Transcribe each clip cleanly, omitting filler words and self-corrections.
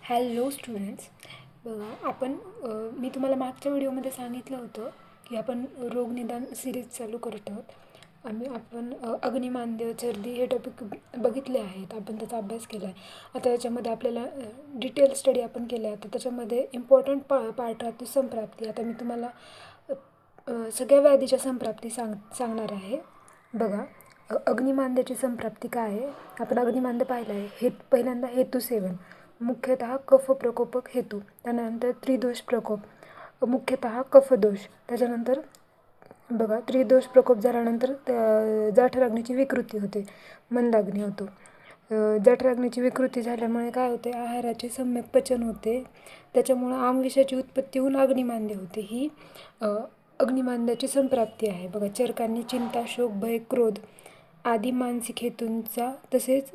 Hello students. बघा मी तुम्हाला मागच्या व्हिडिओमध्ये सांगितलं होतं की आपण रोगनिदान सिरीज चालू करत आहोत. आपण अग्निमांद्य छर्दी हे टॉपिक बघितले आहेत, आपण त्याचा अभ्यास केला आहे. आता याच्यामध्ये आपल्याला डिटेल स्टडी आपण केला आहे. आता त्याच्यामध्ये इम्पॉर्टंट पार्ट राहतो संप्राप्ती. आता मी तुम्हाला सगळ्या व्याधीच्या संप्राप्ती सांगणार आहे. बघा, अग्निमांद्याची संप्राप्ती काय आहे. आपण अग्निमांद्य पाहिलं आहे. पहिल्यांदा हेतुसेवन, मुख्यतः कफ प्रकोपक हेतू. त्यानंतर त्रिदोष प्रकोप, मुख्यतः कफदोष. त्याच्यानंतर बघा, त्रिदोष प्रकोप झाल्यानंतर जठराग्नीची विकृती होते, मंदाग्नी होतो. जठराग्नीची विकृती झाल्यामुळे काय होते, आहाराचे सम्यक पचन होते, त्याच्यामुळं आमविषाची उत्पत्ती होऊन अग्निमांद्य होते. ही अग्निमांद्याची संप्राप्ती आहे. बघा, चरकांनी चिंता, शोक, भय, क्रोध आदी मानसिक हेतूंचा तसेच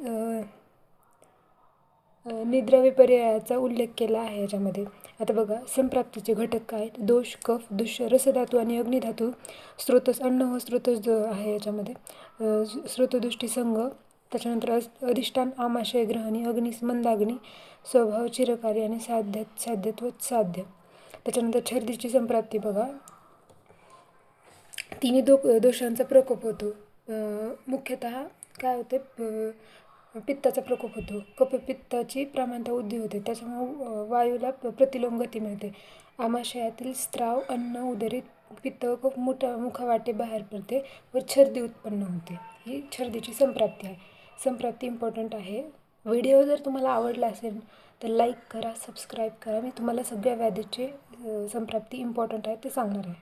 निद्रा विपर्यायाचा उल्लेख केला आहे याच्यामध्ये. आता बघा, संप्राप्तीचे घटक काय आहेत. दोष, कफ, दुष्य, रसधातू आणि अग्निधातू. स्रोतस अन्न व स्रोतस ज आहे याच्यामध्ये. स्रोतदृष्टी संघ. त्याच्यानंतर अधिष्ठान आमाशय ग्रहणी, अग्निस मंदाग्नी, स्वभाव चिरकारी आणि साध्यत्व साध्य. त्याच्यानंतर छर्दीची संप्राप्ती बघा, तिन्ही दोषांचा प्रकोप होतो. मुख्यतः काय होते, पित्ताचा प्रकोप होतो. कफपित्ताची प्रमाणता वृद्धी होते, त्याच्यामुळे वायूला प्रतिलोम गती मिळते. आमाशयातील स्त्राव अन्न उदरीत पित्त व मुखवाटे बाहेर पडते व छर्दी उत्पन्न होते. ही छर्दीची संप्राप्ती आहे. संप्राप्ती इम्पॉर्टंट आहे. व्हिडिओ जर तुम्हाला आवडला असेल तर लाईक करा, सबस्क्राईब करा. मी तुम्हाला सगळ्या व्याधीचे संप्राप्ती इम्पॉर्टंट आहे ते सांगणार आहे.